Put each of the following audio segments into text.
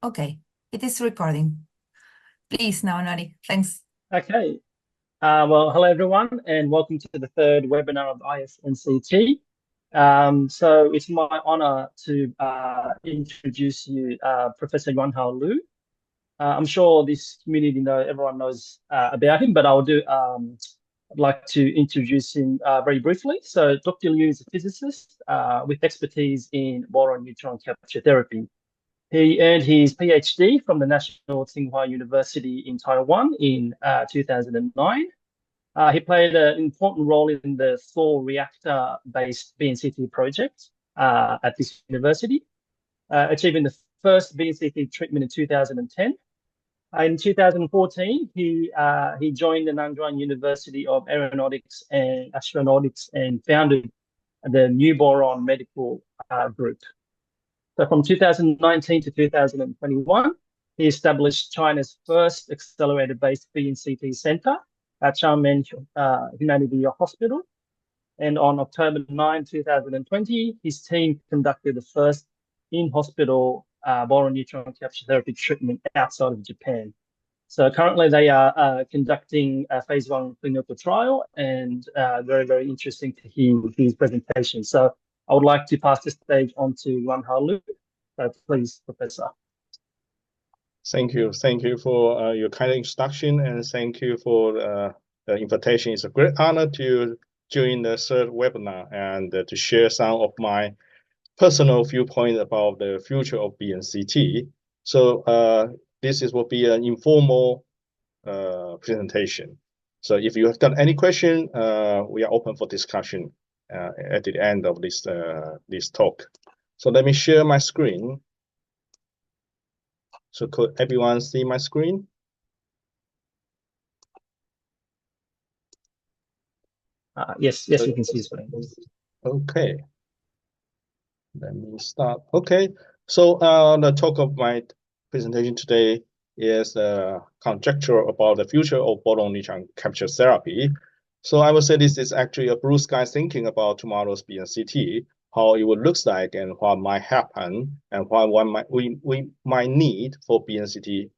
Okay, it is recording. Please, now, Nari. Thanks. Okay. Well, hello everyone, and welcome to the third webinar of ISNCT. So it's my honor to introduce you Professor Yuan-Hao Lu. I'm sure this community everyone knows about him, but I'd like to introduce him very briefly. So Dr. Liu is a physicist with expertise in boron neutron capture therapy. He earned his PhD from the National Tsinghua University in Taiwan in 2009. He played an important role in the Thor reactor-based BNCT project at this university, achieving the first BNCT treatment in 2010. In 2014, he joined the Nanjing University of Aeronautics and Astronautics and founded the New Boron Medical Group. So from 2019 to 2021, he established China's first accelerator-based BNCT center at Xiamen Humanity Hospital. And on October 9, 2020, his team conducted the first in-hospital boron neutron capture therapy treatment outside of Japan. So currently they are conducting a phase 1 clinical trial, and very, very interesting to hear his presentation. So I would like to pass the stage on to Yuan-Hao Lu. So please, Professor. Thank you. Thank you for your kind introduction, and thank you for the invitation. It's a great honor to join the third webinar and to share some of my personal viewpoint about the future of BNCT. So this will be an informal presentation. So if you have got any question, we are open for discussion at the end of this talk. So let me share my screen. So could everyone see my screen? Yes, you can see the screen. Okay. Let me start. Okay. So the talk of my presentation today is conjecture about the future of boron neutron capture therapy. So I would say this is actually a blue sky thinking about tomorrow's BNCT, how it would look like and what might happen and what we might need for BNCT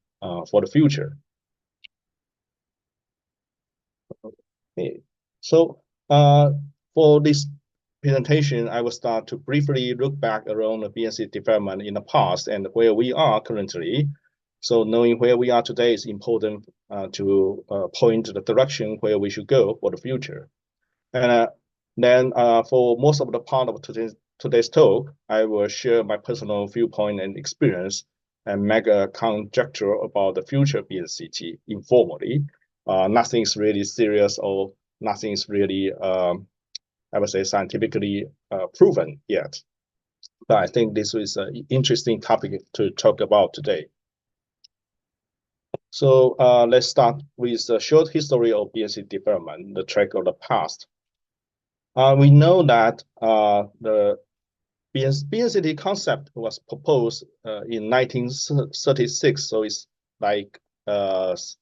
for the future. Okay. So for this presentation, I will start to briefly look back around the BNCT development in the past and where we are currently. So knowing where we are today is important to point to the direction where we should go for the future. And then for most of the part of today's talk, I will share my personal viewpoint and experience and make a conjecture about the future BNCT informally. Nothing's really serious or nothing's really, I would say, scientifically proven yet. But I think this is an interesting topic to talk about today. So let's start with a short history of BNCT development, the track of the past. We know that the BNCT concept was proposed in 1936, so it's like 88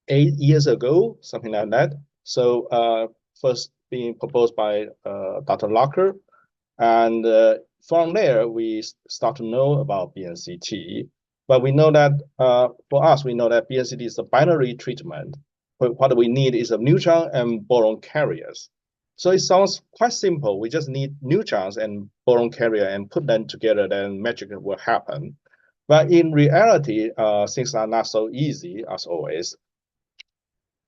years ago, something like that. So first being proposed by Dr. Locker, and from there we start to know about BNCT. But we know that for us, we know that BNCT is a binary treatment. What we need is a neutron and boron carriers. So it sounds quite simple. We just need neutrons and boron carrier and put them together, then magic will happen. But in reality, things are not so easy as always.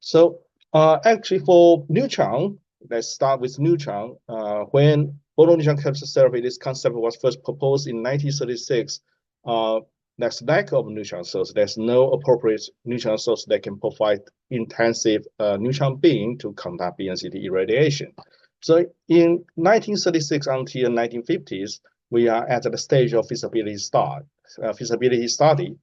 So actually for neutron, let's start with neutron. When boron neutron capture therapy, this concept was first proposed in 1936. There's lack of neutron source. There's no appropriate neutron source that can provide intensive neutron beam to conduct BNCT irradiation. So in 1936 until 1950s, we are at the stage of feasibility study.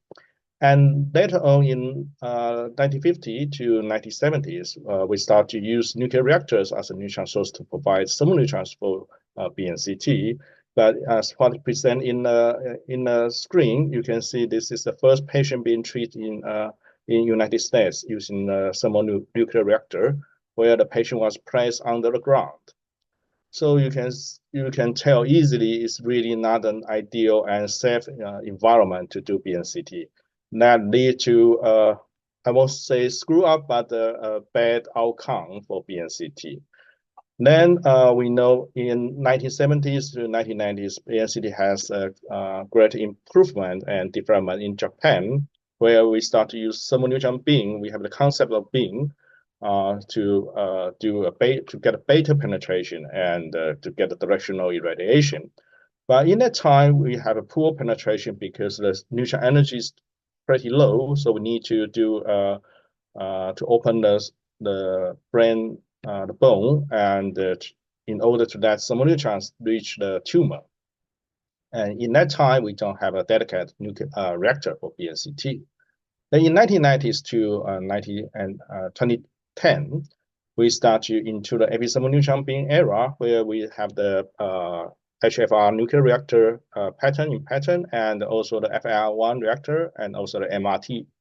And later on in 1950 to 1970s, we start to use nuclear reactors as a neutron source to provide some neutrons for BNCT. But as what present in the screen, you can see this is the first patient being treated in United States using a thermonuclear reactor, where the patient was placed under the ground. So you can tell easily it's really not an ideal and safe environment to do BNCT. That lead to I won't say screw up, but a bad outcome for BNCT. Then we know in 1970s to 1990s, BNCT has a great improvement and development in Japan, where we start to use thermoneutron beam. We have the concept of beam to get a beta penetration and to get the directional irradiation. But in that time, we have a poor penetration because the neutron energy is pretty low. So we need to do to open the brain, the bone, and in order to let some neutrons reach the tumor. And in that time, we don't have a dedicated nuclear reactor for BNCT. Then in 1990s to 2010, we start into the epithermal beam era, where we have the HFR nuclear reactor pattern, and also the FIR1 reactor, and also the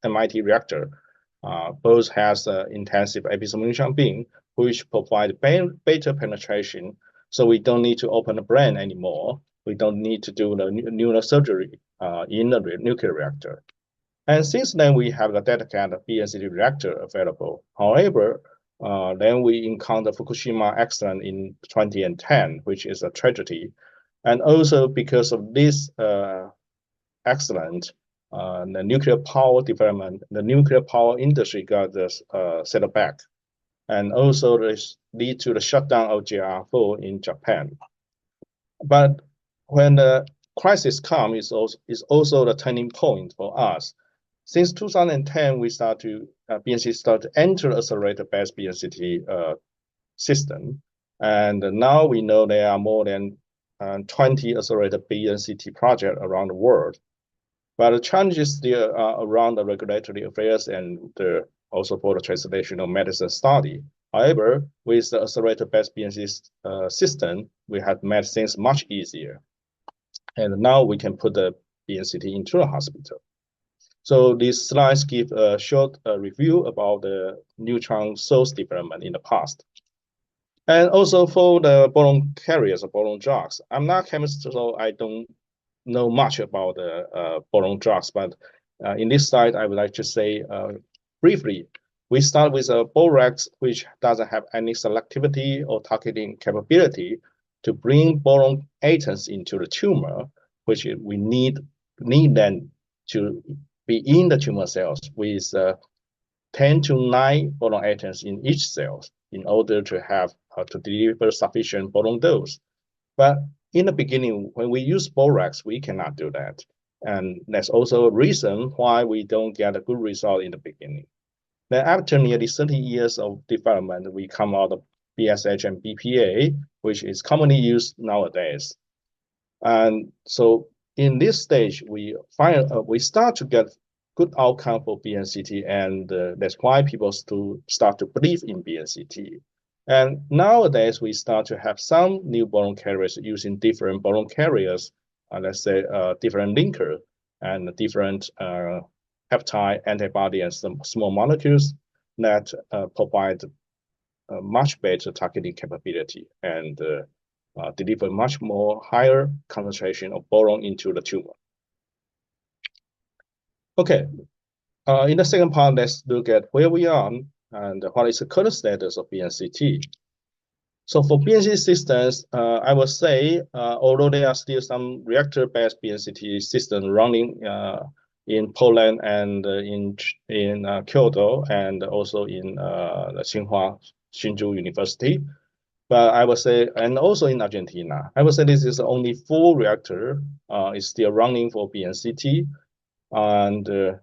MIT reactor. Both has intensive epithermal beam, which provide beta penetration. So we don't need to open the brain anymore. We don't need to do the neurosurgery in the nuclear reactor. And since then, we have the dedicated BNCT reactor available. However, then we encounter Fukushima accident in 2010, which is a tragedy. And also because of this accident, the nuclear power development, the nuclear power industry got set back. And also this lead to the shutdown of JR4 in Japan. But when the crisis comes, is also the turning point for us. Since 2010, we start to BNCT start to enter accelerator-based BNCT system, and now we know there are more than 20 accelerated BNCT projects around the world. But the challenges still are around the regulatory affairs and also for the translational medicine study. However, with the accelerator-based BNCT system, we have made things much easier, and now we can put the BNCT into the hospital. So these slides give a short review about the neutron source development in the past. And also for the boron carriers or boron drugs. I'm not a chemist, so I don't know much about the boron drugs, but in this slide, I would like to say briefly, we start with a borax, which doesn't have any selectivity or targeting capability to bring boron atoms into the tumor, which we need them to be in the tumor cells with 10 to 9 boron atoms in each cell in order to have to deliver sufficient boron dose. But in the beginning, when we use borax, we cannot do that. And that's also a reason why we don't get a good result in the beginning. Then after nearly 30 years of development, we come out of BSH and BPA, which is commonly used nowadays. And so in this stage, we start to get good outcome for BNCT, and that's why people start to believe in BNCT. And nowadays, we start to have some new boron carriers using different boron carriers, let's say different linker and different peptide, antibody, and some small molecules that provide much better targeting capability and deliver much more higher concentration of boron into the tumor. Okay, in the second part, let's look at where we are and what is the current status of BNCT. So for BNCT systems, I would say, although there are still some reactor-based BNCT systems running in Poland and in Kyoto, and also in the Tsinghua Hsinchu University, but I would say, and also in Argentina, I would say this is only 4 reactor is still running for BNCT, and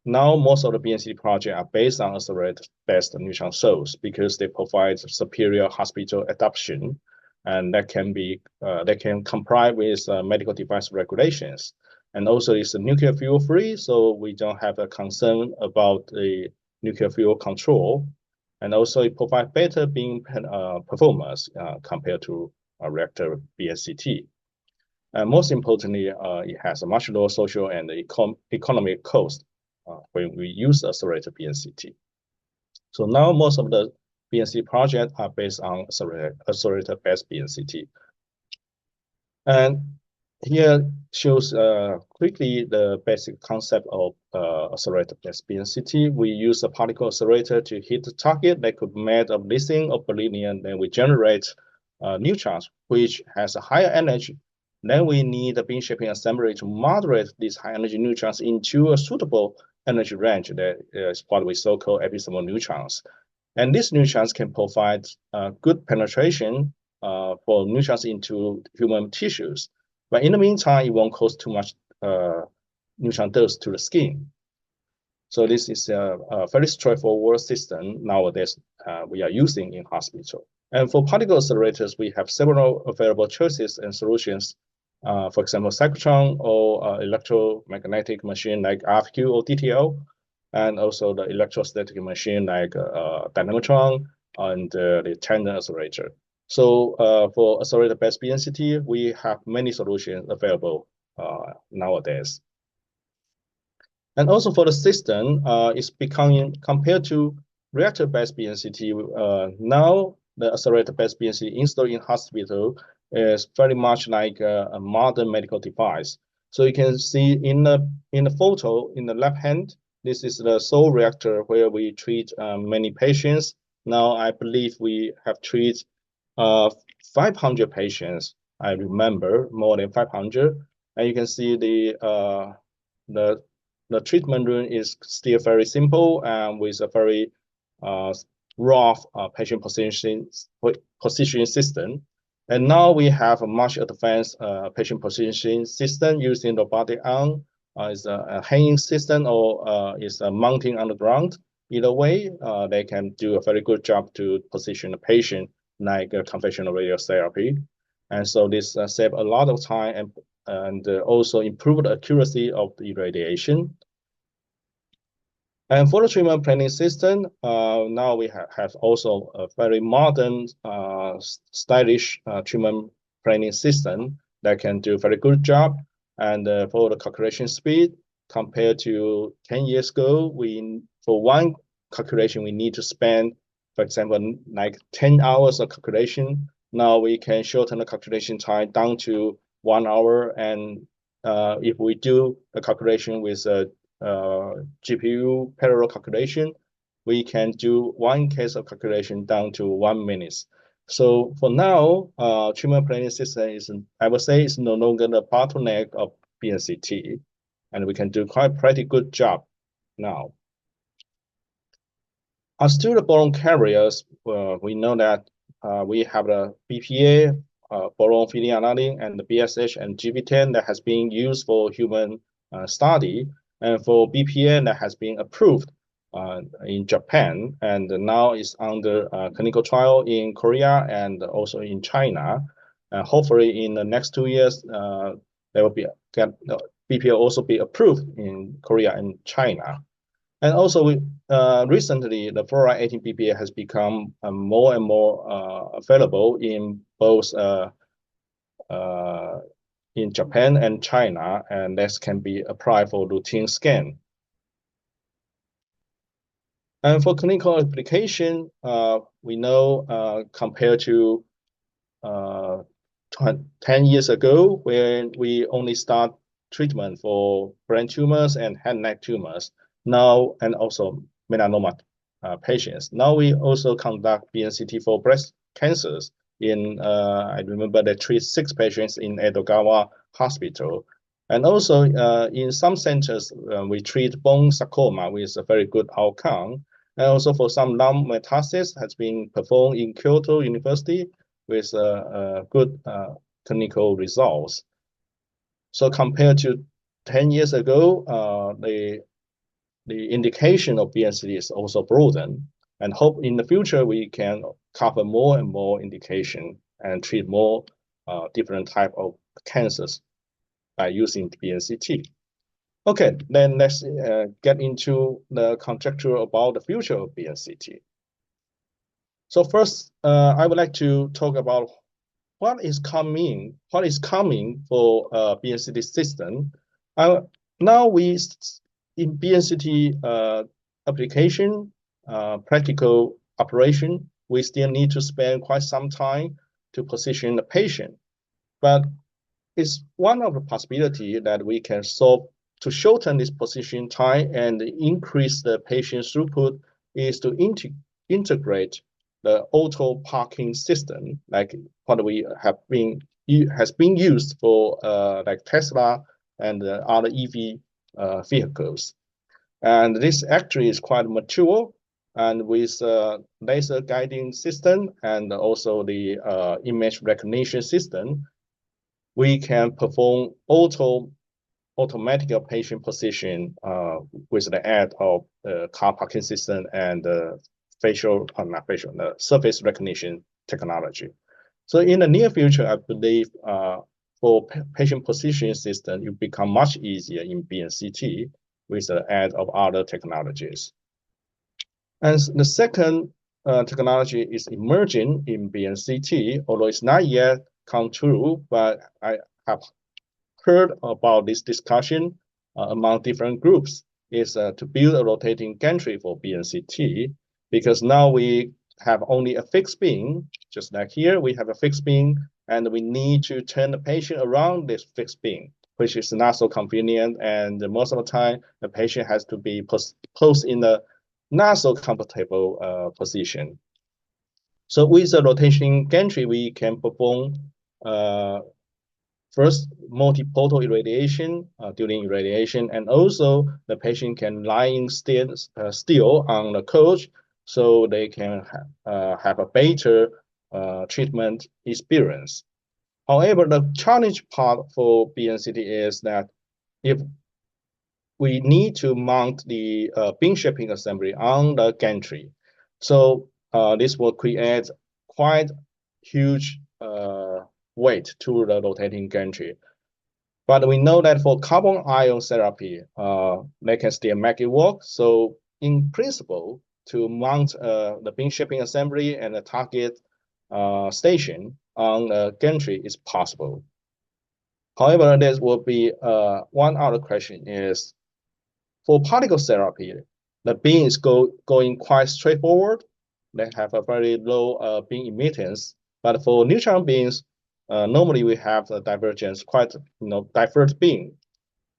now most of the BNCT projects are based on accelerator-based neutron source because they provide superior hospital adoption, and that can comply with medical device regulations. And also it's nuclear fuel free, so we don't have a concern about the nuclear fuel control. And also it provides better beam performance compared to a reactor BNCT. And most importantly, it has a much lower social and economic cost when we use accelerator BNCT. So now most of the BNCT project are based on accelerator-based BNCT. And here shows quickly the basic concept of accelerator-based BNCT. We use a particle accelerator to hit the target that could be made of lithium or beryllium. Then we generate neutrons, which has a higher energy. Then we need a beam shaping assembly to moderate these high energy neutrons into a suitable energy range that is what we so-called episode neutrons. And these neutrons can provide good penetration for neutrons into human tissues. But in the meantime, it won't cause too much neutron dose to the skin. So this is a very straightforward system nowadays we are using in hospital. And for particle accelerators, we have several available choices and solutions. For example, cyclotron or electromagnetic machine like RFQ or DTL, and also the electrostatic machine like dynamitron and the tandem accelerator. So for accelerator-based BNCT, we have many solutions available nowadays. And also for the system, it's becoming, compared to reactor-based BNCT, now the accelerator-based BNCT installed in hospital is very much like a modern medical device. So you can see in the photo in the left hand, this is the sole reactor where we treat many patients. Now I believe we have treated 500 patients. I remember more than 500, and you can see the treatment room is still very simple and with a very rough patient positioning system. And now we have a much advanced patient positioning system using robotic arm. Is a hanging system or is a mounting on the ground. Either way, they can do a very good job to position the patient like conventional radiotherapy. And so this saves a lot of time and also improve the accuracy of the irradiation. And for the treatment planning system, now we have also a very modern, stylish treatment planning system that can do a very good job. And for the calculation speed, compared to 10 years ago, for one calculation, we need to spend, for example, like 10 hours of calculation. Now we can shorten the calculation time down to 1 hour. And if we do a calculation with a GPU parallel calculation, we can do one case of calculation down to 1 minute. So for now, treatment planning system is, I would say, is no longer the bottleneck of BNCT, and we can do quite pretty good job now. As to the boron carriers, we know that we have the BPA, boron phenylaniline, and the BSH and GB10 that has been used for human study, and for BPA that has been approved in Japan, and now is under clinical trial in Korea and also in China. Hopefully, in the next 2 years, there will be BPA also be approved in Korea and China. And also, recently, the fluoride-18 BPA has become more and more available in both in Japan and China, and this can be applied for routine scan. And for clinical application, we know compared to 10 years ago, when we only start treatment for brain tumors and head and neck tumors, now, and also melanoma patients. Now we also conduct BNCT for breast cancers. I remember they treat 6 patients in Edogawa Hospital. And also in some centers, we treat bone sarcoma with a very good outcome. And also for some lung metastasis has been performed in Kyoto University with good clinical results. So compared to 10 years ago, the indication of BNCT is also broadened, and hope in the future we can cover more and more indication and treat more different type of cancers by using BNCT. Okay, then let's get into the conjecture about the future of BNCT. So first, I would like to talk about what is coming for BNCT system. Now we in BNCT application, practical operation, we still need to spend quite some time to position the patient. But it's one of the possibilities that we can solve to shorten this position time and increase the patient throughput is to integrate the auto parking system, like what we have been has been used for like Tesla and other EV vehicles. And this actually is quite mature, and with laser guiding system and also the image recognition system, we can perform automatic patient position with the aid of the car parking system and surface recognition technology. So in the near future, I believe for patient positioning system, it will become much easier in BNCT with the aid of other technologies. And the second technology is emerging in BNCT, although it's not yet come true, but I have heard about this discussion among different groups, is to build a rotating gantry for BNCT, because now we have only a fixed beam, just like here, we have a fixed beam, and we need to turn the patient around this fixed beam, which is not so convenient, and most of the time, the patient has to be posed in a not so comfortable position. So with the rotating gantry, we can perform first multiportal irradiation during irradiation, and also the patient can lie still on the coach, so they can have a better treatment experience. However, the challenge part for BNCT is that if we need to mount the beam shaping assembly on the gantry, so this will create quite huge weight to the rotating gantry. But we know that for carbon ion therapy, they can still make it work. So in principle, to mount the beam shaping assembly and the target station on the gantry is possible. However, there will be one other question is, for particle therapy, the beam is going quite straightforward. They have a very low beam emittance. But for neutron beams, normally we have a divergence, quite diverse beam.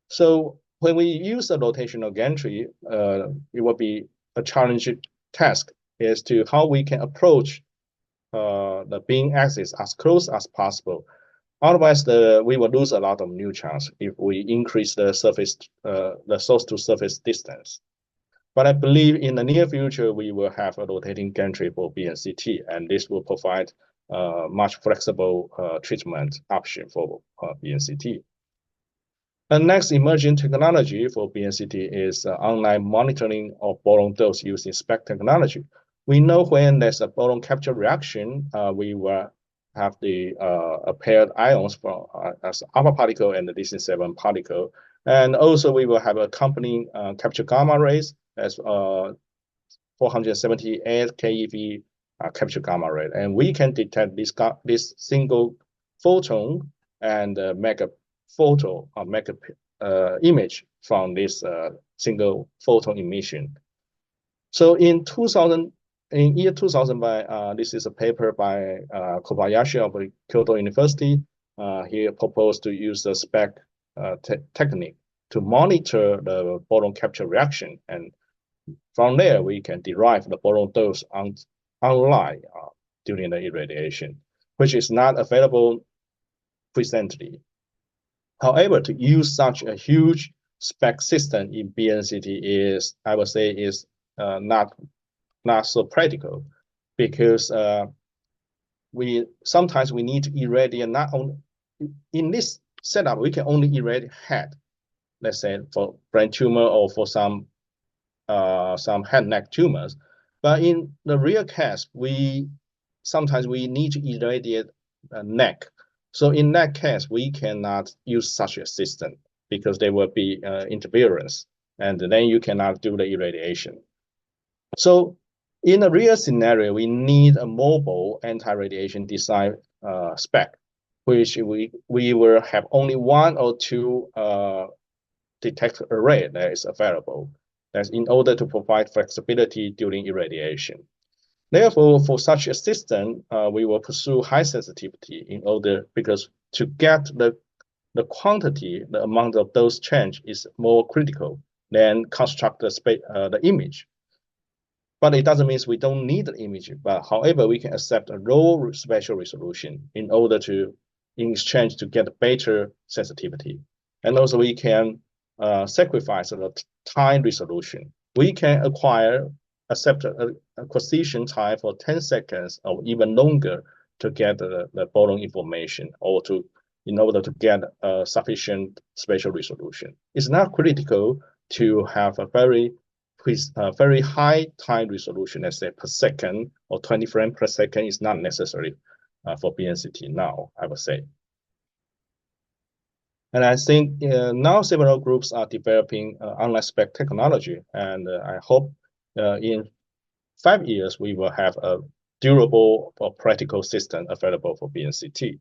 So when we use a rotational gantry, it will be a challenging task is to how we can approach the beam axis as close as possible. Otherwise, we will lose a lot of neutrons if we increase the surface, the source to surface distance. But I believe in the near future, we will have a rotating gantry for BNCT, and this will provide much flexible treatment option for BNCT. The next emerging technology for BNCT is online monitoring of boron dose using SPECT technology. We know when there's a boron capture reaction, we will have the paired ions from as alpha particle and the lutetium-7 particle. And also we will have accompanying capture gamma rays as 478 keV capture gamma ray. And we can detect this single photon and make a photo or make a image from this single photon emission. So in year 2000, this is a paper by Kobayashi of Kyoto University. He proposed to use the SPECT technique to monitor the boron capture reaction, and from there we can derive the boron dose online during the irradiation, which is not available presently. However, to use such a huge SPECT system in BNCT is, I would say, is not so practical, because sometimes we need to irradiate not only in this setup, we can only irradiate head, let's say for brain tumor or for some head neck tumors. But in the real case, sometimes we need to irradiate neck. So in that case, we cannot use such a system because there will be interference, and then you cannot do the irradiation. So in a real scenario, we need a mobile anti-radiation design spec, which we will have only one or two detector array that is available. That's in order to provide flexibility during irradiation. Therefore, for such a system, we will pursue high sensitivity in order, because to get the quantity, the amount of those change is more critical than construct the image. But it doesn't mean we don't need the image. But however, we can accept a low spatial resolution in order to, in exchange, to get better sensitivity. And also we can sacrifice the time resolution. We can accept a acquisition time for 10 seconds or even longer to get the boron information, or in order to get sufficient spatial resolution. It's not critical to have a very high time resolution, let's say per second or 20 frames per second, is not necessary for BNCT now, I would say. And I think now several groups are developing unspec technology, and I hope in 5 years we will have a durable or practical system available for BNCT.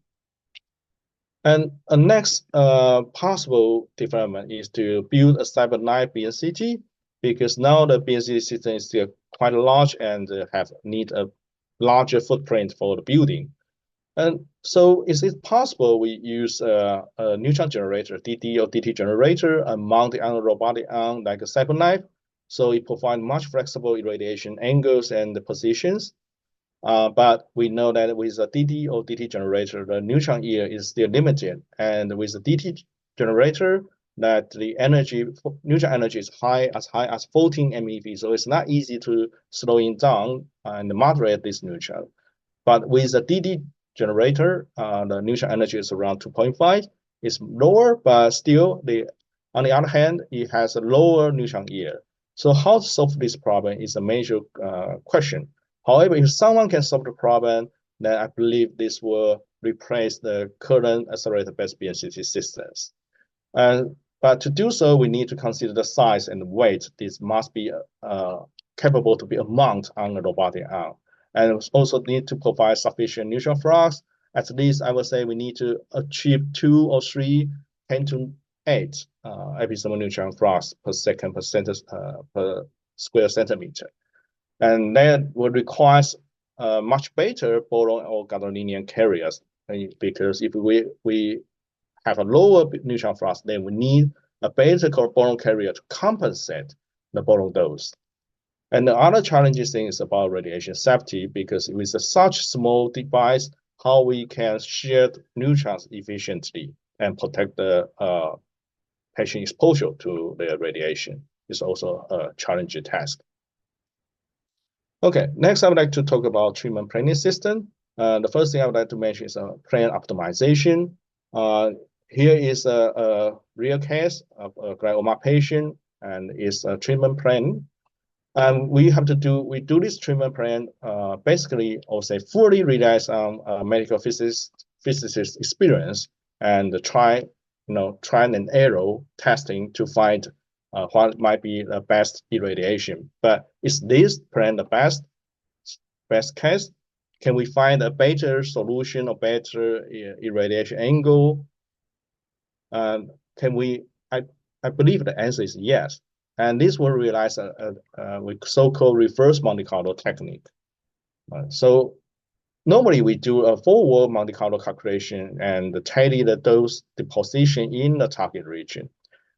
And a next possible development is to build a cyberknife BNCT, because now the BNCT system is still quite large and need a larger footprint for the building. And so is it possible we use a neutron generator, DD or DT generator, and mount it on a robotic arm like a cyberknife, so it provides much flexible irradiation angles and the positions? But we know that with a DD or DT generator, the neutron yield is still limited. And with the DT generator, that the neutron energy is high as 14 MeV. So it's not easy to slow it down and moderate this neutron. But with the DD generator, the neutron energy is around 2.5. It's lower, but still, on the other hand, it has a lower neutron yield. So how to solve this problem is a major question. However, if someone can solve the problem, then I believe this will replace the current accelerator-based BNCT systems. But to do so, we need to consider the size and weight. This must be capable to be mounted on a robotic arm. And also need to provide sufficient neutron flux. At least I would say we need to achieve 2 or 3 10 to 8 episomal neutron flux per second per square centimeter. And that would require much better boron or gadolinium carriers, because if we have a lower neutron flux, then we need a better boron carrier to compensate the boron dose. And the other challenging thing is about radiation safety, because with such small device, how we can share neutrons efficiently and protect the patient exposure to the radiation is also a challenging task. Okay, next I would like to talk about treatment planning system. The first thing I would like to mention is plan optimization. Here is a real case of a glioma patient, and it's a treatment plan. And we do this treatment plan basically, or say, fully relies on medical physicist experience and try and error testing to find what might be the best irradiation. But is this plan the best case? Can we find a better solution or better irradiation angle? Can we? I believe the answer is yes. And this will realize with so-called reverse Monte Carlo technique. So normally we do a forward Monte Carlo calculation and tally the dose deposition in the target region.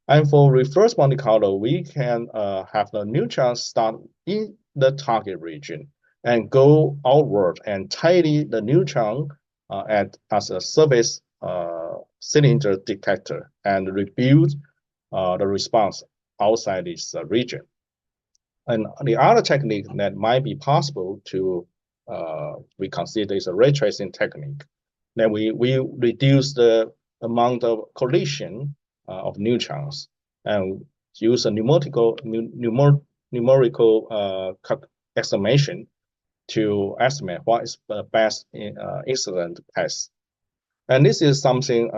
And for reverse Monte Carlo, we can have the neutrons start in the target region and go outward and tally the neutron as a surface cylinder detector and rebuild the response outside this region. And the other technique that might be possible to we consider is a ray tracing technique. Then we reduce the amount of collision of neutrons and use a numerical estimation to estimate what is the best incident path. And this is something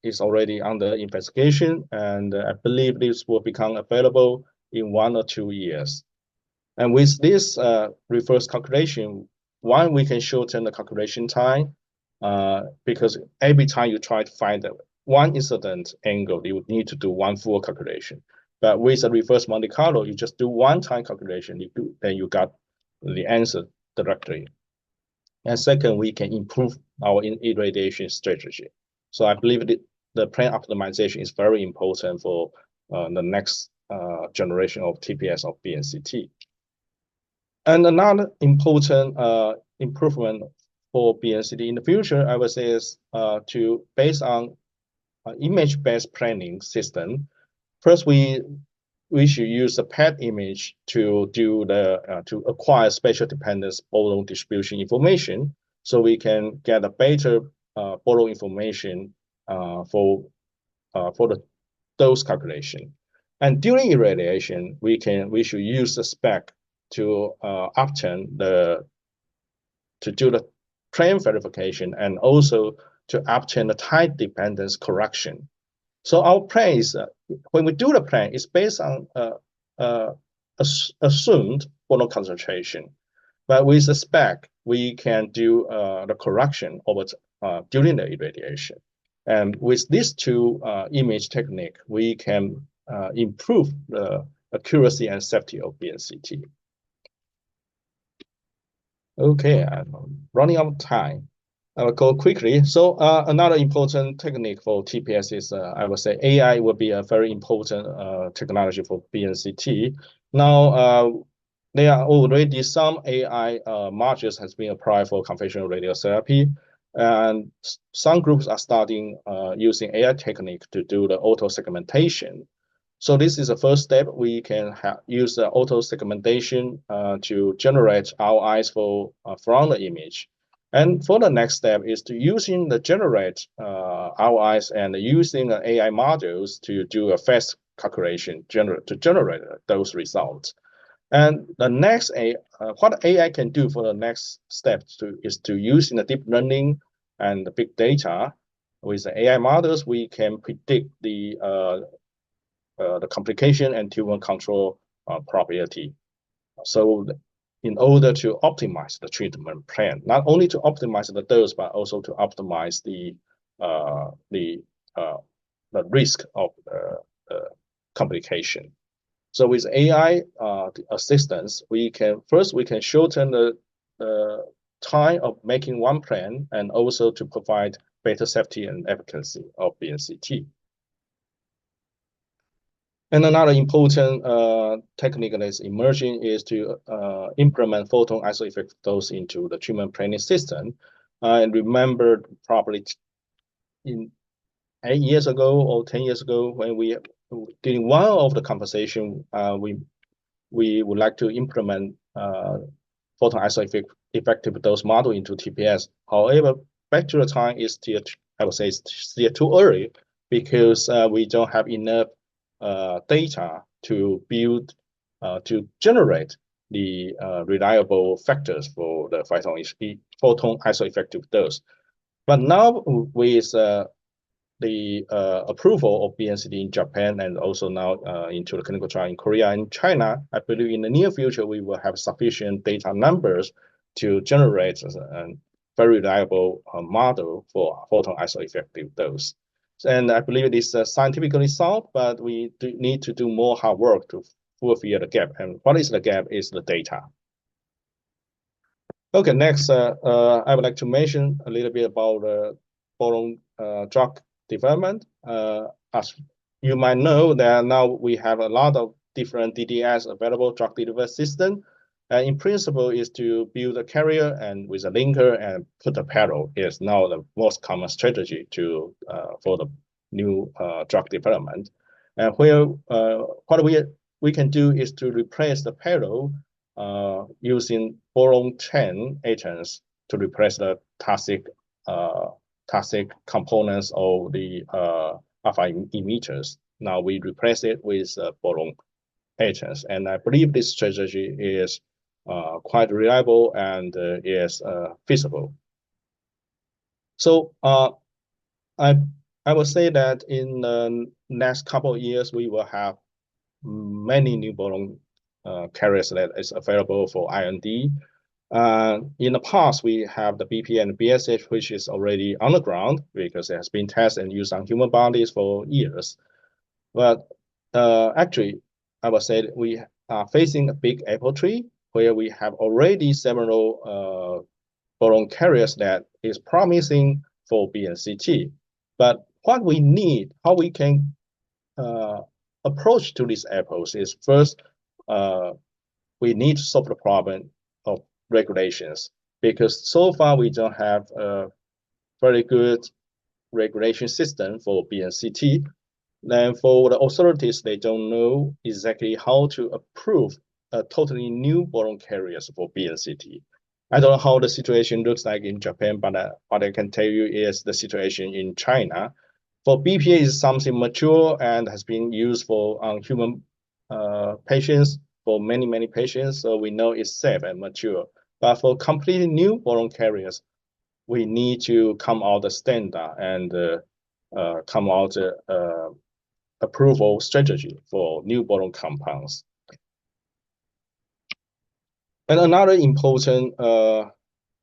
is already under investigation, and I believe this will become available in 1 or 2 years. And with this reverse calculation, one, we can shorten the calculation time because every time you try to find one incident angle, you would need to do one full calculation. But with a reverse Monte Carlo, you just do one time calculation, then you got the answer directly. And second, we can improve our irradiation strategy. So I believe that the plan optimization is very important for the next generation of TPS of BNCT. And another important improvement for BNCT in the future, I would say, is to based on image-based planning system. First, we should use the PET image to do the to acquire spatial dependence boron distribution information, so we can get a better boron information for the dose calculation. And during irradiation, we should use the spec to obtain to do the plane verification and also to obtain the time dependence correction. So our plan is, when we do the plan, it's based on assumed boron concentration. But with the spec, we can do the correction over during the irradiation. And with these two image technique, we can improve the accuracy and safety of BNCT. Okay, I'm running out of time. I will go quickly. So another important technique for TPS is, I would say, AI will be a very important technology for BNCT. Now, there are already some AI modules has been applied for conventional radiotherapy, and some groups are starting using AI technique to do the auto segmentation. So this is the first step. We can use the auto segmentation to generate ROIs from the image. And for the next step is to using the generate ROIs and using AI modules to do a fast calculation to generate those results. And the next what AI can do for the next step is to use in the deep learning and the big data. With the AI models, we can predict the complication and tumor control probability. So in order to optimize the treatment plan, not only to optimize the dose, but also to optimize the risk of complication. So with AI assistance, we can shorten the time of making one plan, and also to provide better safety and efficacy of BNCT. And another important technique that is emerging is to implement photon isoeffective dose into the treatment planning system. And remember, probably in 8 years ago or 10 years ago, when we did one of the conversation, we would like to implement photon isoeffective dose model into TPS. However, back to the time is still, I would say, still too early, because we don't have enough data to build to generate the reliable factors for the photon isoeffective dose. But now with the approval of BNCT in Japan, and also now into the clinical trial in Korea and China, I believe in the near future we will have sufficient data numbers to generate a very reliable model for photon isoeffective dose. And I believe it is scientifically solved, but we need to do more hard work to fulfill the gap. And what is the gap is the data. Okay, next, I would like to mention a little bit about boron drug development. As you might know, that now we have a lot of different DDS available drug delivery system. In principle, is to build a carrier and with a linker and put a payload is now the most common strategy to for the new drug development. And where what we can do is to replace the payload using boron 10 atoms to replace the toxic components of the alpha emitters. Now we replace it with boron atoms, and I believe this strategy is quite reliable and is feasible. So I would say that in the next couple of years we will have many new boron carriers that is available for IND. In the past, we have the BP and BSH, which is already on the ground because it has been tested and used on human bodies for years. But actually, I would say that we are facing a big apple tree, where we have already several boron carriers that is promising for BNCT. But what we need, how we can approach to these apples is first, we need to solve the problem of regulations, because so far we don't have a very good regulation system for BNCT. Then for the authorities, they don't know exactly how to approve a totally new boron carriers for BNCT. I don't know how the situation looks like in Japan, but what I can tell you is the situation in China. For BPA is something mature and has been used for human patients, for many patients, so we know it's safe and mature. But for completely new boron carriers, we need to come out the standard and come out approval strategy for new boron compounds. And another important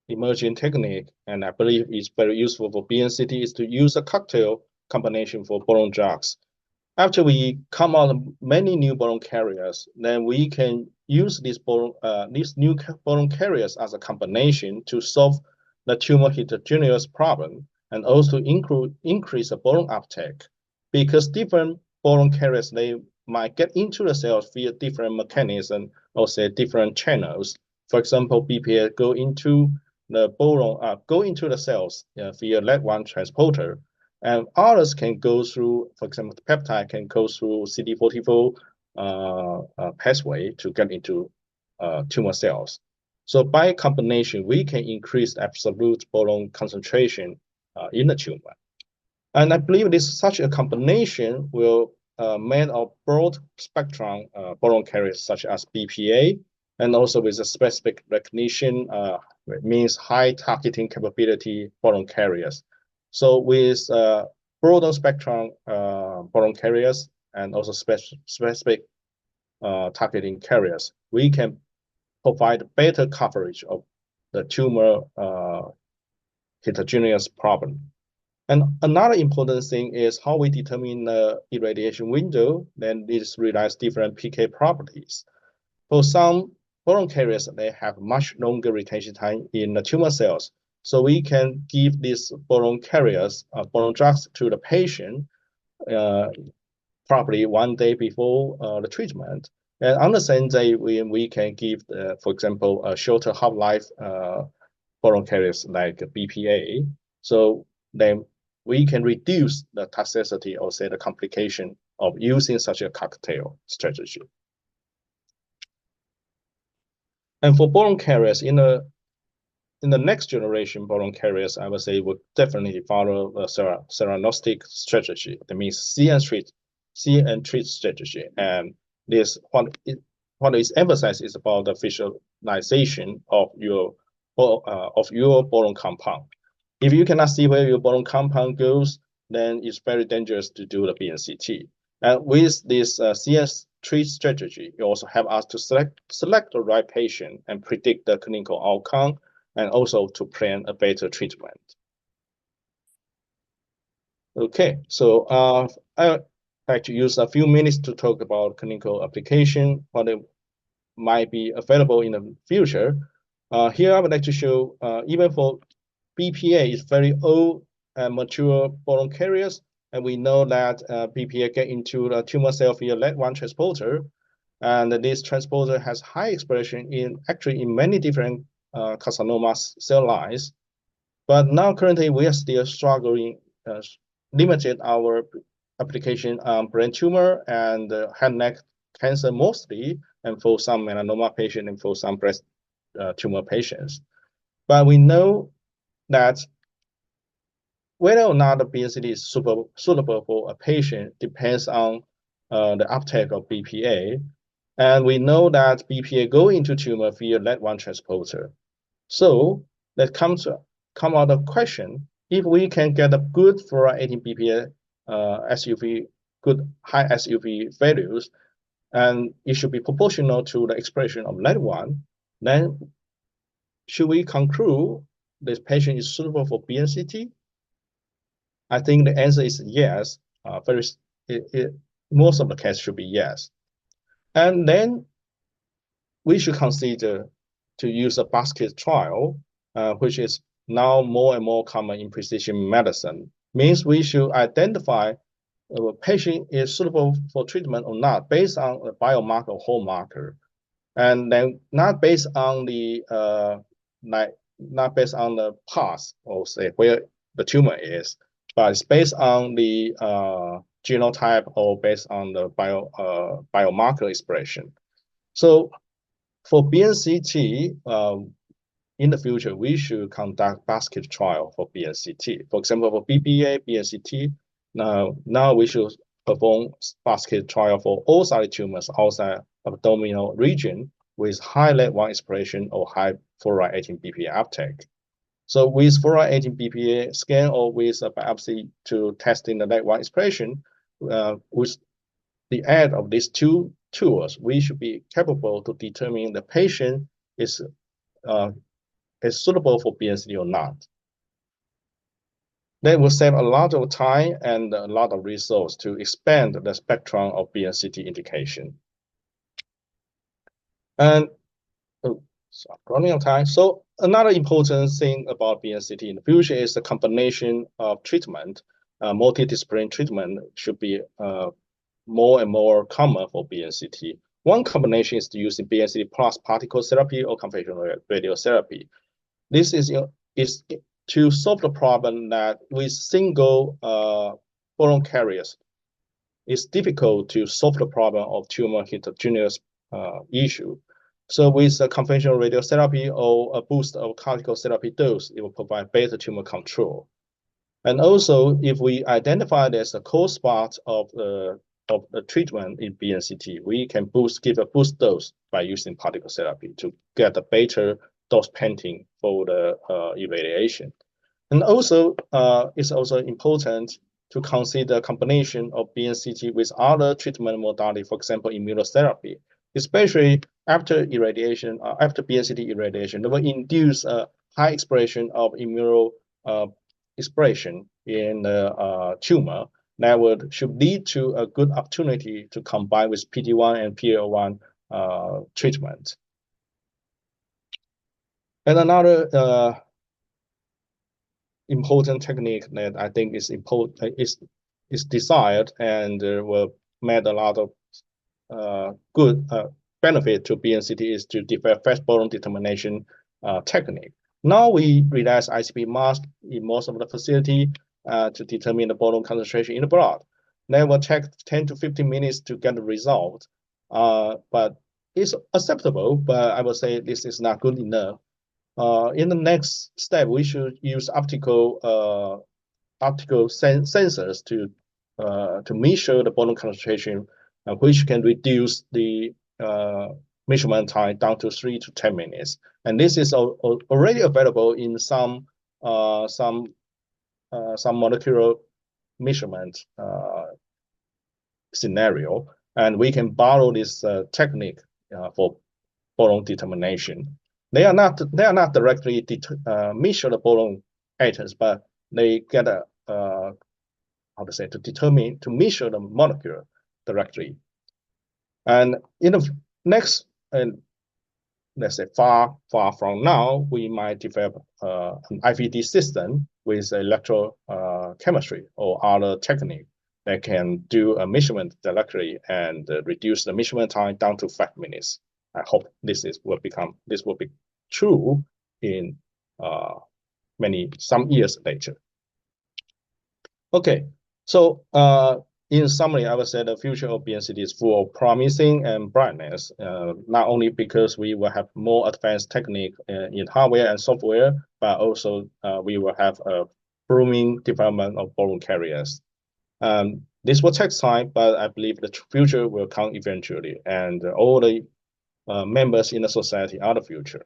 emerging technique, and I believe is very useful for BNCT, is to use a cocktail combination for boron drugs. After we come out many new boron carriers, then we can use these new boron carriers as a combination to solve the tumor heterogeneous problem, and also increase the boron uptake, because different boron carriers, they might get into the cells via different mechanisms or say different channels. For example, BPA go into the boron, go into the cells via lead-1 transporter, and others can go through, for example, the peptide can go through CD44 pathway to get into tumor cells. So by combination, we can increase absolute boron concentration in the tumor. And I believe this such a combination will made of broad spectrum boron carriers such as BPA, and also with a specific recognition, it means high targeting capability boron carriers. So with broader spectrum boron carriers and also specific targeting carriers, we can provide better coverage of the tumor heterogeneous problem. And another important thing is how we determine the irradiation window. Then this relies different PK properties. For some boron carriers, they have much longer retention time in the tumor cells. So we can give these boron carriers, boron drugs to the patient probably 1 day before the treatment. And on the same day, we can give, for example, a shorter half-life boron carriers like BPA. So then we can reduce the toxicity or say the complication of using such a cocktail strategy. And for boron carriers, in the next generation boron carriers, I would say would definitely follow the theranostic strategy. That means see and treat strategy. And this what is emphasized is about the visualization of your boron compound. If you cannot see where your boron compound goes, then it's very dangerous to do the BNCT. And with this CS treat strategy, it also help us to select the right patient and predict the clinical outcome, and also to plan a better treatment. Okay, so I'd like to use a few minutes to talk about clinical application, what it might be available in the future. Here I would like to show, even for BPA is very old and mature boron carriers, and we know that BPA get into the tumor cell via lead-1 transporter, and this transporter has high expression in many different carcinoma cell lines. But now currently we are still struggling, limited our application on brain tumor and head and neck cancer mostly, and for some melanoma patient and for some breast tumor patients. But we know that whether or not the BNCT is suitable for a patient depends on the uptake of BPA. And we know that BPA go into tumor via lead-1 transporter. So that come out of question, if we can get a good fluoride-18 BPA SUV, good high SUV values, and it should be proportional to the expression of lead-1, then should we conclude this patient is suitable for BNCT? I think the answer is yes. Most of the cases should be yes. And then we should consider to use a basket trial, which is now more and more common in precision medicine. Means we should identify a patient is suitable for treatment or not based on a biomarker or whole marker, and then not based on the not based on the path or say where the tumor is, but it's based on the genotype or based on the biomarker expression. So for BNCT, in the future, we should conduct basket trial for BNCT. For example, for BBA, BNCT, now we should perform basket trial for all solid tumors outside abdominal region with high LET1 expression or high fluoride 18 BPA uptake. So with fluoride 18 BPA scan or with a biopsy to testing the LET1 expression, with the aid of these two tools, we should be capable to determine the patient is suitable for BNCT or not. That will save a lot of time and a lot of resources to expand the spectrum of BNCT indication. And running out of time. So another important thing about BNCT in the future is the combination of treatment. Multidisciplinary treatment should be more and more common for BNCT. One combination is using BNCT plus particle therapy or conventional radiotherapy. This is to solve the problem that with single boron carriers, it's difficult to solve the problem of tumor heterogeneous issue. So with a conventional radiotherapy or a boost of particle therapy dose, it will provide better tumor control. And also, if we identify there's a core spot of the treatment in BNCT, we can give a boost dose by using particle therapy to get a better dose painting for the irradiation. And also, it's also important to consider combination of BNCT with other treatment modality, for example, immunotherapy, especially after irradiation, after BNCT irradiation, that will induce a high expression of immuno expression in the tumor that should lead to a good opportunity to combine with PD-1 and PD-L1 treatment. And another important technique that I think is important is desired and will make a lot of good benefit to BNCT is to develop fast boron determination technique. Now we realize ICP mask in most of the facility to determine the boron concentration in the blood. Then will take 10 to 15 minutes to get the result, but it's acceptable. But I would say this is not good enough. In the next step, we should use optical sensors to measure the boron concentration, which can reduce the measurement time down to 3 to 10 minutes. And this is already available in some molecular measurement scenario, and we can borrow this technique for boron determination. They are not directly measure the boron atoms, but they get a how to say to measure the molecule directly. And in the next, let's say far from now, we might develop an IVD system with electrochemistry or other technique that can do a measurement directly and reduce the measurement time down to 5 minutes. I hope this will be true in some years later. Okay, so in summary, I would say the future of BNCT is full of promising and brightness, not only because we will have more advanced technique in hardware and software, but also we will have a booming development of boron carriers. This will take time, but I believe the future will come eventually, and all the members in the society are the future.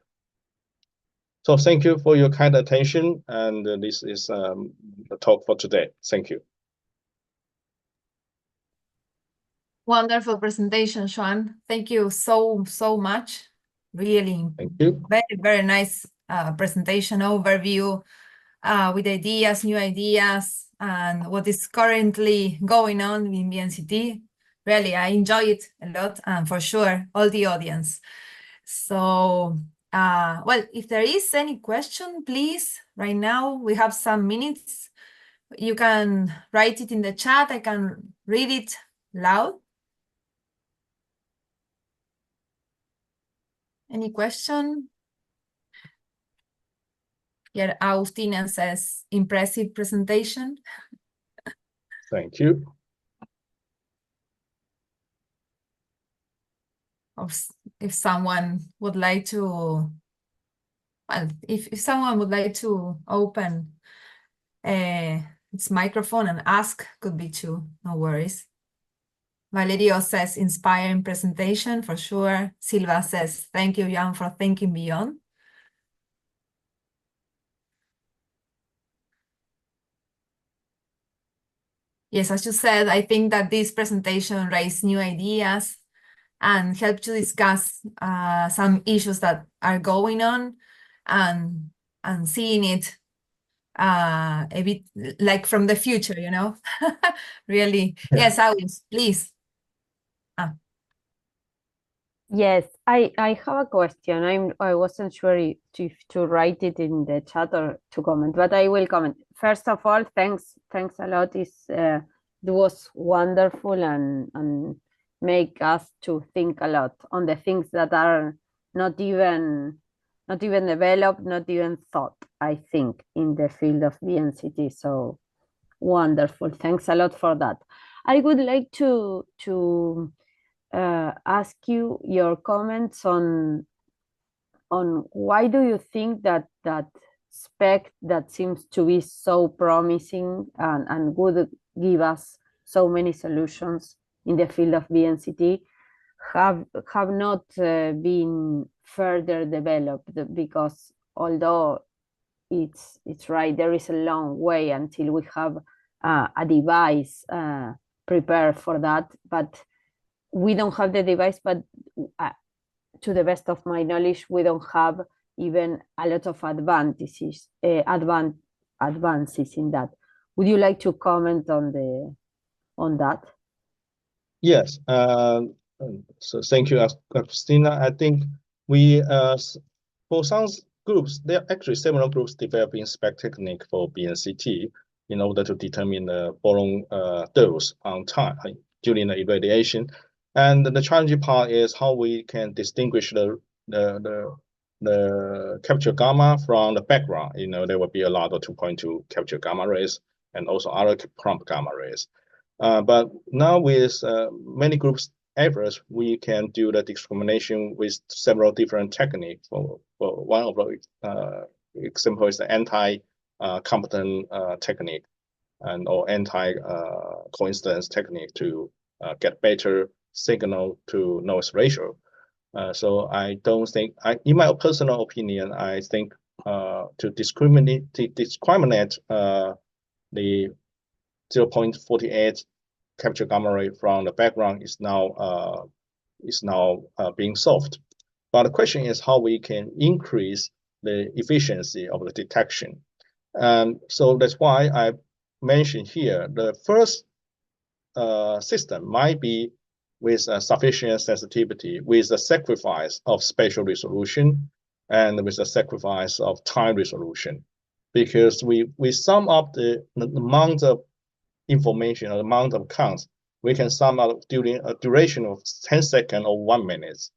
So thank you for your kind attention, and this is the talk for today. Thank you. Wonderful presentation, Yuan. Thank you so much. Really, thank you. Very nice presentation overview with ideas, new ideas, and what is currently going on in BNCT. Really, I enjoy it a lot, and for sure, all the audience. So, well, if there is any question, please, right now we have some minutes. You can write it in the chat. I can read it loud. Any question? Yeah, Agustina says, impressive presentation. Thank you. If someone would like to, well, if someone would like to open its microphone and ask, could be too, no worries. Valerio says, inspiring presentation for sure. Silva says, thank you, Jan, for thinking beyond. Yes, as you said, I think that this presentation raised new ideas and helped to discuss some issues that are going on and seeing it a bit like from the future, you know? Really. Yeah. Yes, Alice, please. Yes, I have a question. I wasn't sure if to write it in the chat or to comment, but I will comment. First of all, thanks a lot. It was wonderful and make us to think a lot on the things that are not even developed, not even thought, I think, in the field of BNCT. So wonderful. Thanks a lot for that. I would like to ask you your comments on why do you think that SPECT that seems to be so promising and would give us so many solutions in the field of BNCT have not been further developed, because although it's right, there is a long way until we have a device prepared for that, but we don't have the device, but to the best of my knowledge, we don't have even a lot of advances in that. Would you like to comment on that? Yes. So thank you, Christina. I think we for some groups, there are actually several groups developing SPECT technique for BNCT in order to determine the boron dose on time during the irradiation. And the challenging part is how we can distinguish the capture gamma from the background. You know, there will be a lot of 2.2 capture gamma rays and also other prompt gamma rays. But now with many groups efforts, we can do the discrimination with several different techniques. For one of the example is the anti-competent technique or anti-coincidence technique to get better signal to noise ratio. So I don't think, in my personal opinion, I think to discriminate the 0.48 capture gamma ray from the background is now being solved. But the question is how we can increase the efficiency of the detection. So that's why I mentioned here the first system might be with sufficient sensitivity, with the sacrifice of spatial resolution and with the sacrifice of time resolution, because we sum up the amount of information or the amount of counts, we can sum up during a duration of 10 seconds or 1 minute,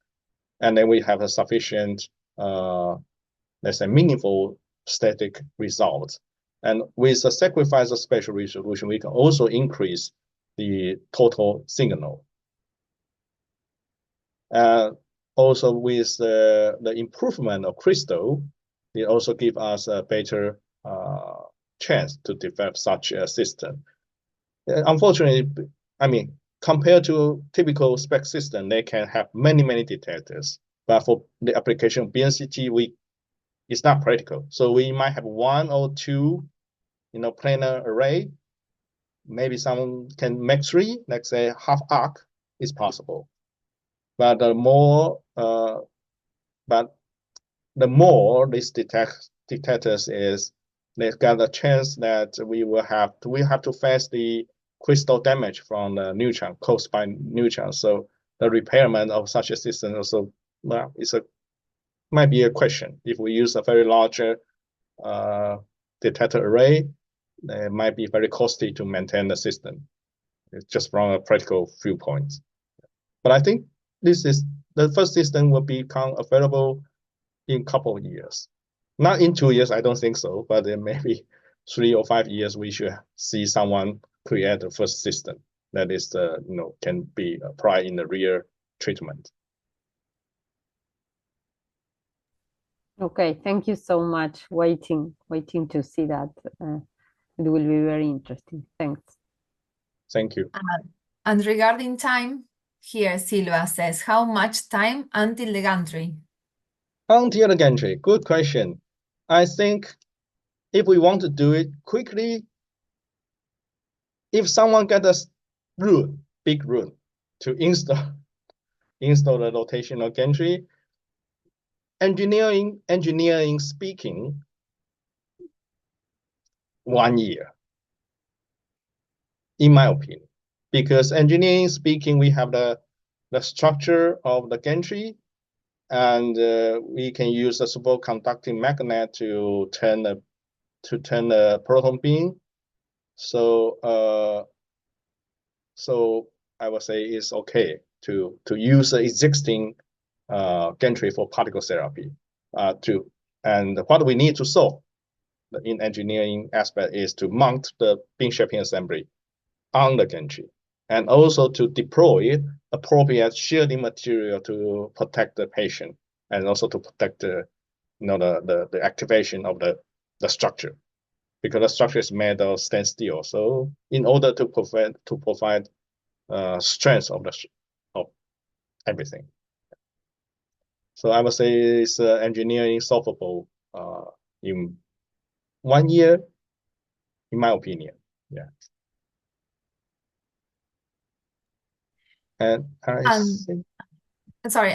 and then we have a sufficient, let's say, meaningful static result. And with the sacrifice of spatial resolution, we can also increase the total signal. Also with the improvement of crystal, it also gives us a better chance to develop such a system. Unfortunately, I mean, compared to typical SPECT system, they can have many detectors. But for the application of BNCT, it's not practical. So we might have 1 or 2, planar array. Maybe some can make 3, like say half arc is possible. But the more these detectors is, they got a chance that we have to face the crystal damage from the neutron caused by neutron. So the repairment of such a system also, well, it's a might be a question. If we use a very large detector array, it might be very costly to maintain the system. It's just from a practical viewpoint. But I think this is the first system will become available in a couple of years. Not in 2 years, I don't think so, but in maybe 3 or 5 years, we should see someone create the first system that is, can be applied in the real treatment. Okay, thank you so much. Waiting to see that. It will be very interesting. Thanks. Thank you. And regarding time, here Silva says, how much time until the gantry? Until the gantry, good question. I think if we want to do it quickly, if someone get a big room to install the rotational gantry, engineering speaking, 1 year, in my opinion, because engineering speaking, we have the structure of the gantry, and we can use a superconducting magnet to turn the proton beam. So I would say it's okay to use the existing gantry for particle therapy. And what we need to solve in engineering aspect is to mount the beam shaping assembly on the gantry, and also to deploy appropriate shielding material to protect the patient, and also to protect the activation of the structure, because the structure is made of stainless steel. So in order to provide strength of everything. So I would say it's engineering solvable in 1 year, in my opinion. Yeah. And sorry,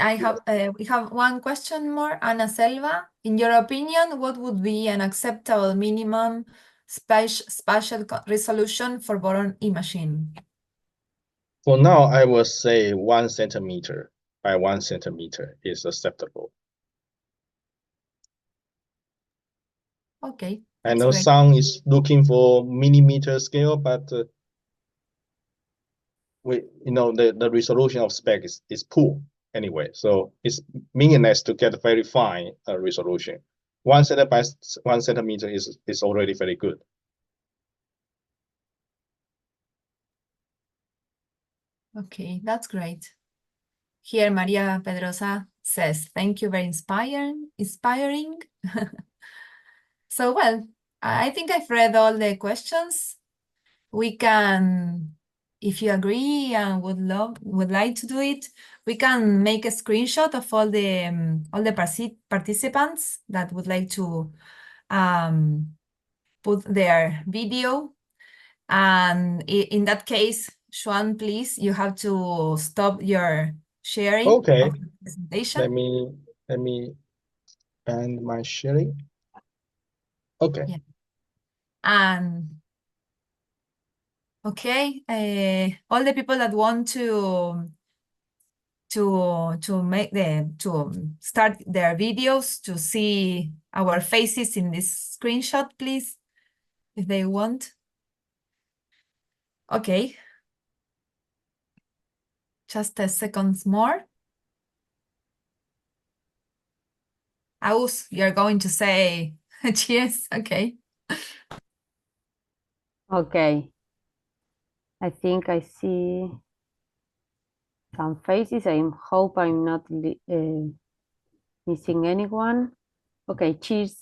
we have one question more, Ana Selva. In your opinion, what would be an acceptable minimum spatial resolution for boron imaging? For now, I would say 1 centimeter by 1 centimeter is acceptable. Okay. I know some is looking for millimeter scale, but the resolution of spec is poor anyway. So it's meaningless to get very fine resolution. 1 centimeter by 1 centimeter is already very good. Okay, that's great. Here, Maria Pedrosa says, thank you, very inspiring. So, well, I think I've read all the questions. We can, if you agree and would like to do it, we can make a screenshot of all the participants that would like to put their video. And in that case, Xuan, please, you have to stop your sharing of the presentation. Let me end my sharing. Okay. Yeah. And okay, all the people that want to start their videos to see our faces in this screenshot, please, if they want. Okay. Just a second more. Aus, you're going to say cheers. Okay. Okay. I think I see some faces. I hope I'm not missing anyone. Okay, cheers.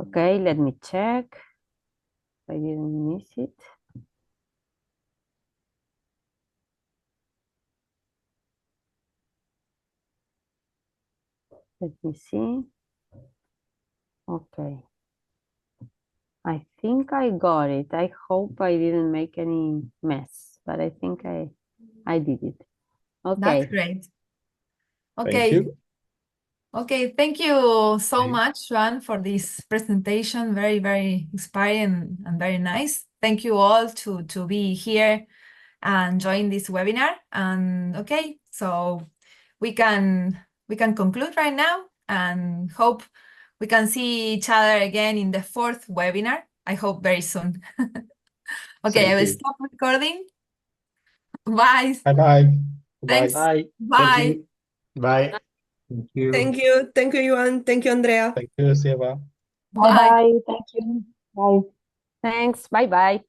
Okay, let me check. I didn't miss it. Let me see. Okay. I think I got it. I hope I didn't make any mess, but I think I did it. Okay. That's great. Okay. Thank you. Okay, thank you so much, Juan, for this presentation. Very, very inspiring and very nice. Thank you all to be here and join this webinar. And okay, so we can conclude right now and hope we can see each other again in the 4th webinar. I hope very soon. Okay, Thank I will you. stop recording. Bye. Bye-bye. Thanks. Bye. Bye. Thank you. Bye. Thank you. Thank you. Thank you, Yuan. Thank you, Andrea. Thank you, Silva. Bye. Bye. Thank you. Bye. Thanks. Bye bye.